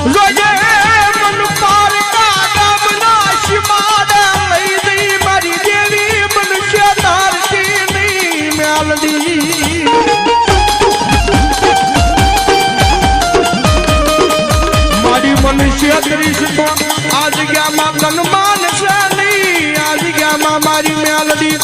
જોજે મન પારકા ગામના શિમાડા લઈ જઈ મારી દેવી મનુષ્ય ધારતી નહીં મેલડી મારી મનુષ્ય કરીશ તો આ જગ્યામાં ગણમાન છે નહીં આ જગ્યામાં મારી મેલડી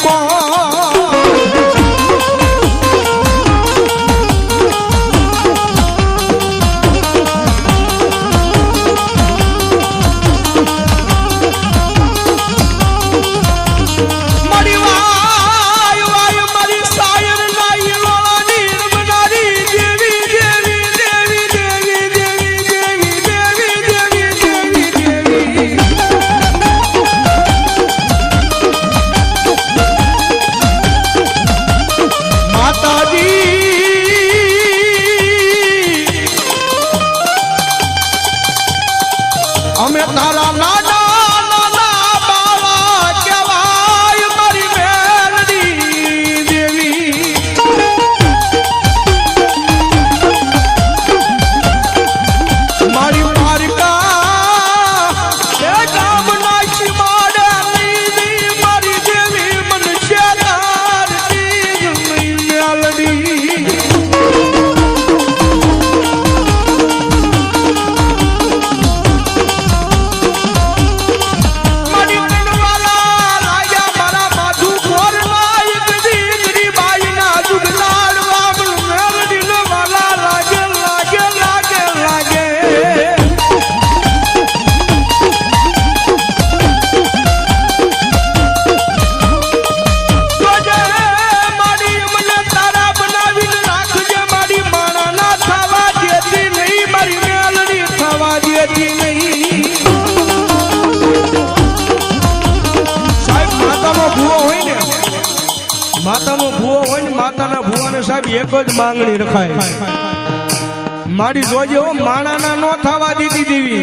અમે તારા નાના નાના બાવા કહેવાય મારી મેલડી દેવી મારી પારકા એ ગામના શિમાડે લીધી મારી દેવી મનુષ્ય ધારતી મેલડી માતાનો ભૂવો હોય ને માતાના ભૂવાને સાહેબ એક જ માંગણી રખાય મારી જોજે હો માણાના નો થવા દીધી દેવી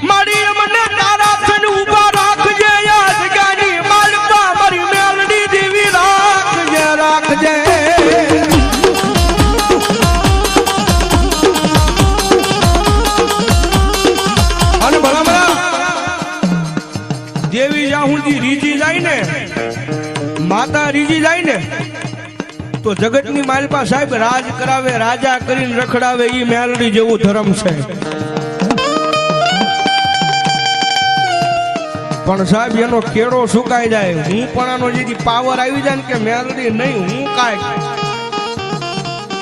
મારી મને તારા થઈને ઊભા રાખજે આ જગાની માલપા મારી મેલડી દેવી રાખજે રાખજે અને ભલા દેવી જ્યાં સુધી રીજી જાય ને માતા રીજી જાય ને તો જગતની માલપા સાહેબ રાજ કરાવે રાજા કરીને રખડાવે ઈ મેલડી જેવું ધર્મ છે પણ સાહેબ એનો કેળો સુકાઈ જાય હું પણ આનો જે પાવર આવી જાય ને કે મેલડી નહીં હું કાંઈ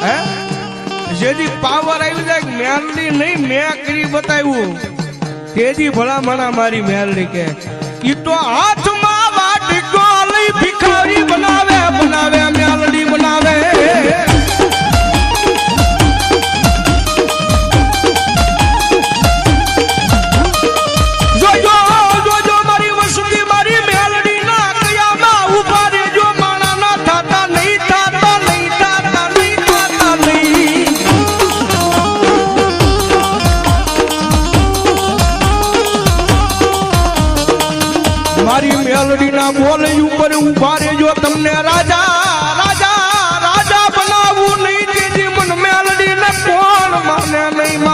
હે જેથી પાવર આવી જાય મેલડી નહીં મેં કરી બતાવ્યું તેથી ભલા મણા મારી મેલડી કે ઈ તો હાથમાં વાટકો લઈ ભિખારી બનાવે બનાવે મેલડી બનાવે જોજો જોજો મારી વસુલી મારી મેલડી ના કયામાં ઉભા રેજો માણા ના થાતા નહીં થાતા નહીં થાતા નહીં થાતા નહીં મારી મેલડી ના બોલે ઉપર ઉભા રેજો તમને રાજા રાજા રાજા બનાવવું નહીં તેથી મન મેલડી ને કોણ માને નહીં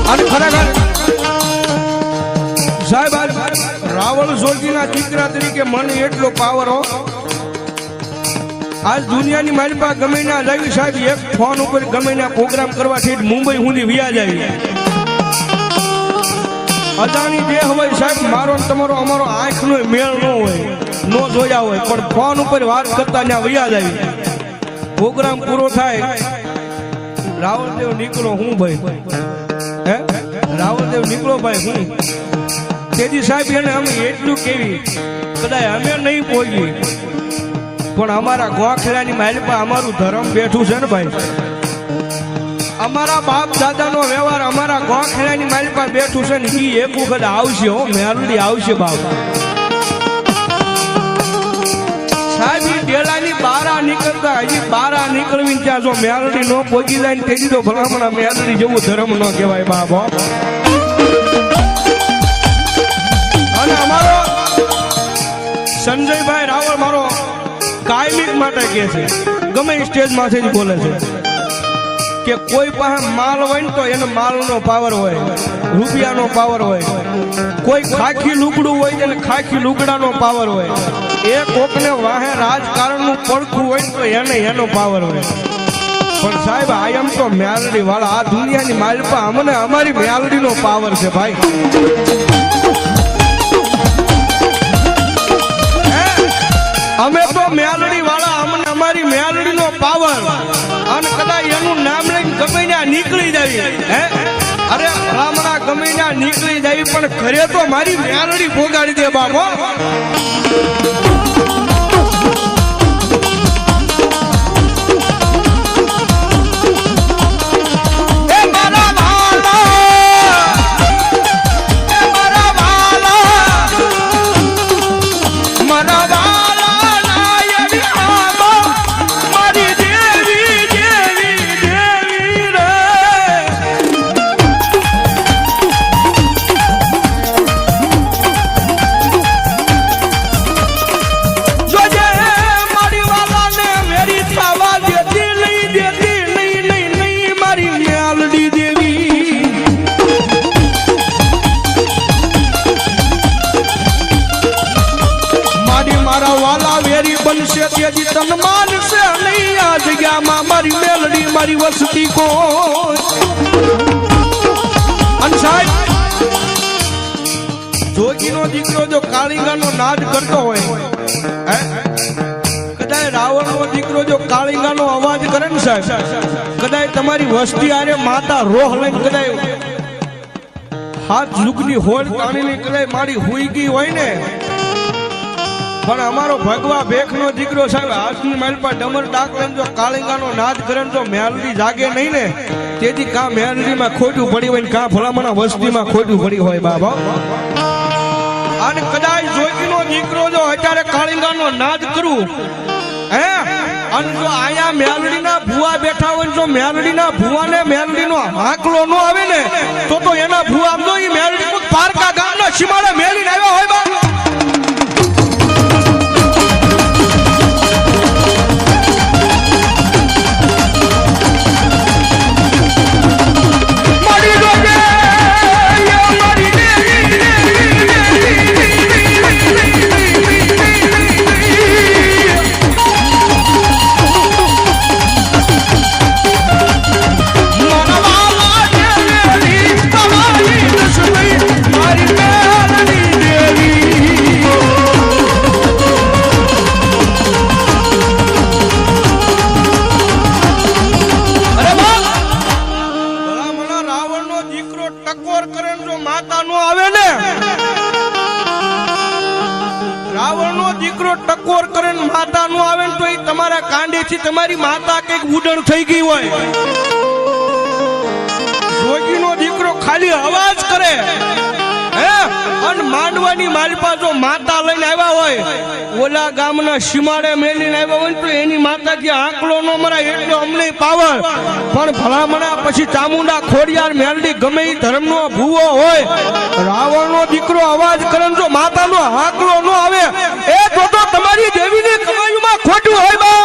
અને ખરેખર સાહેબ રાવણ સોલજીના દીકરા તરીકે મને એટલો પાવર હો આજ દુનિયાની મારી પાસે ગમે ના જાય સાહેબ એક ફોન ઉપર ગમે ના પ્રોગ્રામ કરવા થી મુંબઈ સુધી વ્યા જાય અદાણી જે હોય સાહેબ મારો તમારો અમારો આંખનો મેળ ન હોય નો જોયા હોય પણ ફોન ઉપર વાત કરતા ત્યાં વયા જાય પ્રોગ્રામ પૂરો થાય રાવણદેવ નીકળો હું ભાઈ હે રાવણદેવ નીકળો ભાઈ હું તેથી સાહેબ એને અમે એટલું કેવી કદાચ અમે નહીં પહોંચી પણ અમારા ગોખલાની માલપા અમારું ધર્મ બેઠું છે ને ભાઈ અમારા બાપ દાદાનો વ્યવહાર અમારા ગોખલાની માલપા બેઠું છે ને ઈ એક વખત આવશે હો મેલડી આવશે બાપ સાહેબ ડેલાની બારા નીકળતા હજી બારા નીકળવી ત્યાં જો મેલડી નો પહોંચી જાય ને તેથી તો ભલામણા મેલડી જેવું ધર્મ ન કહેવાય બાપ અને અમારો સંજયભાઈ રાવળ મારો કાયમિક માટે કહે છે ગમે સ્ટેજ માંથી જ બોલે છે કે કોઈ પાસે માલ હોય ને તો એને માલનો પાવર હોય, રૂપિયાનો પાવર હોય. કોઈ ખાખી લુગડું હોય એને ખાખી લુગડાનો પાવર હોય. એ કોકને વાહે રાજકારણનું પડખું હોય તો એને એનો પાવર હોય. પણ સાહેબ આયમ તો મેલડી વાળા આ દુનિયાની માલપા અમને અમારી મેલડીનો પાવર છે ભાઈ. અમે તો મેલડી વાળા અમને અમારી મેલડીનો પાવર. અને કદાચ એનું નામ લઈને ગમે ત્યાં નીકળી જાય, હે અરે રામણા ગમે ત્યાં નીકળી જાય પણ ઘરે તો મારી મેલડી ભોગાડી દે બાબો. મારી મેલડી મારી વસતી કો. જોગીનો દીકરો જો કાળીંગાનો નાદ કરતો હોય, કદાચ રાવણનો દીકરો જો કાળીંગાનો અવાજ કરે ને સાહેબ, કદાચ તમારી વસ્તી આરે માતા રોહ લઈને કદાચ હાથ ઝુકની હોળ તાણીને કદાચ મારી હુઈ ગઈ હોય ને, પણ અમારો ભગવા ભેખનો દીકરો સાહેબ હાથની માલ પર ડમર ડાક લઈને જો કાળીંગાનો નાદ કરે તો મેલડી જાગે નહીં ને. તેથી કા મેલડીમાં ખોટું પડી હોય ને કા ભલામણા વસ્તીમાં ખોટું પડી હોય બાબા. અને કદાચ જોગીનો દીકરો જો અત્યારે કાળીંગાનો નાદ કરું, હે અને જો આયા મેલડીના ભુવા બેઠા હોય જો મેલડીના ભુવાને મેલડીનો હાકલો ન આવે ને તો એના ભુવા તો એ મેલડી પારકા ગામના સીમાડે મેલીને આવ્યા હોય બા. ટકોર કરે માતા નું આવે તો એ તમારા કાંડે થી તમારી માતા કઈક ઉડણ થઈ ગઈ હોય. જોગીનો દીકરો ખાલી અવાજ કરે, હે અને માંડવાની માલપા જો માતા લઈને આવ્યા હોય, ઓલા ગામના સીમાડે મેલીને આવ્યા હોય તો એની માતા કે આંકલો નો મરાય એટલો અમને પાવર. પણ ભલામણા પછી ચામુંડા ખોડિયાર મેલડી ગમે એ ધર્મનો ભૂવો હોય, રાવણનો દીકરો અવાજ કરે જો માતાનો આંકલો ન આવે એ તો તમારી દેવીની કમાઈમાં ખોટું હોય બા.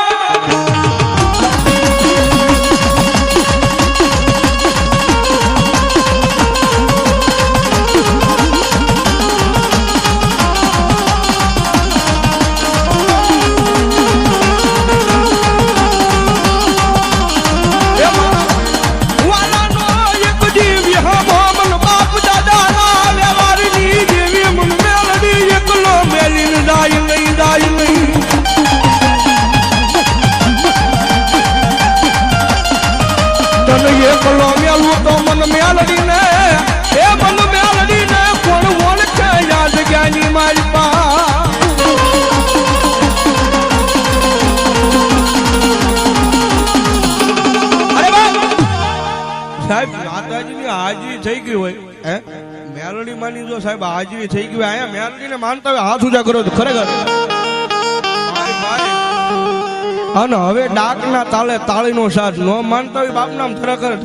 હાજરી થઈ ગઈ હોય, હે મેલડી માની જો સાહેબ હાજરી થઈ ગઈ હોય, અહીંયા મેલડીને માનતા હોય હાથ ઊંચા કરો તો ખરેખર. અને હવે ડાકના તાળે તાળીનો સાથ ન માનતા હોય બાપ નામ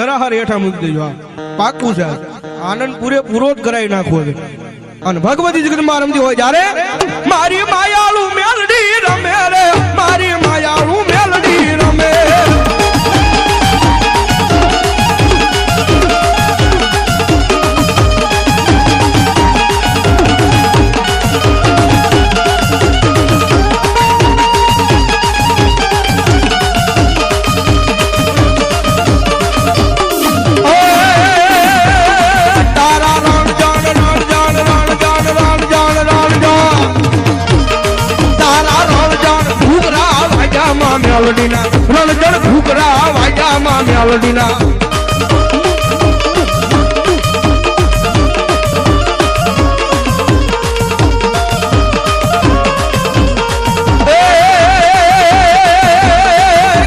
ધરાહર હેઠા મૂકી દેજો. પાકું છે, આનંદ પૂરેપૂરો જ કરાવી નાખવો છે. અને ભગવતી જગતમાં રમતી હોય જ્યારે મારી માયાળુ મેલડી રમે રે, મારી માયાળુ મેલડી રમે. મેલડીના રણજણ ઘૂઘરા વાજામાં મેલડીના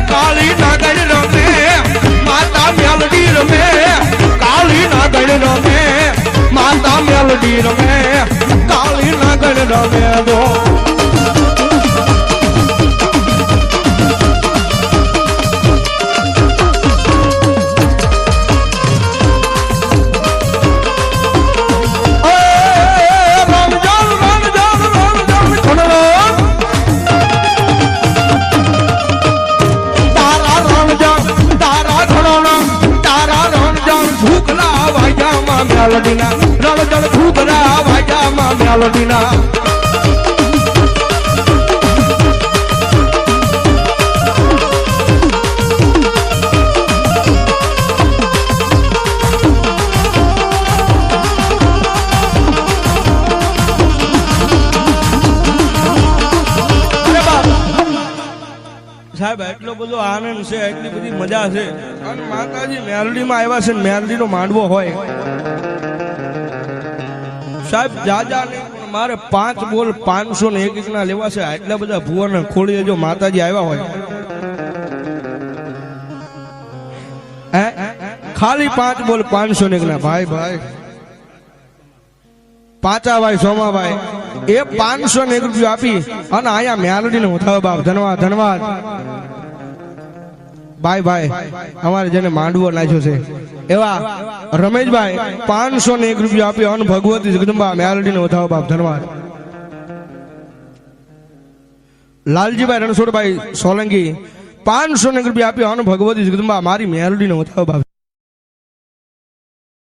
કાળી નાગણ રમે માતા મેલડી રમે કાળી નાગણ રમે માતા મેલડી રમે કાળી નાગણ રમે દો મેલડીના રણજણ ઘૂઘરા વાજામાં મેલડીના સાહેબ એટલો બધો આનંદ છે એટલી બધી મજા છે અને માતાજી મેલડીમાં આવ્યા છે મેલડીનો માંડવો હોય સાહેબ જાજા ને મારે 5 બોલ 501 ના લેવા છે એટલા બધા ભુવન ખોળી જો માતાજી આવ્યા હોય ખાલી 5 બોલ 501 ના ભાઈ ભાઈ પાચાભાઈ સોમાભાઈ એ 501 રૂપિયા આપી અને અહીંયા મેલડીને ઉઠાવ બાપ ધન્યવાદ ધન્યવાદ ભાઈ ભાઈ અમારે જેને માંડવો નાખ્યો છે એવા રમેશભાઈ 501 રૂપિયા આપી અન ભગવતી જગદંબા મેલડીને ઉઠાવ બાપ ધન્યવાદ લાલજીભાઈ રણછોડભાઈ સોલંકી 501 રૂપિયા આપી અન ભગવતી જગદંબા મારી મેલડીને ઉઠાવ બાપ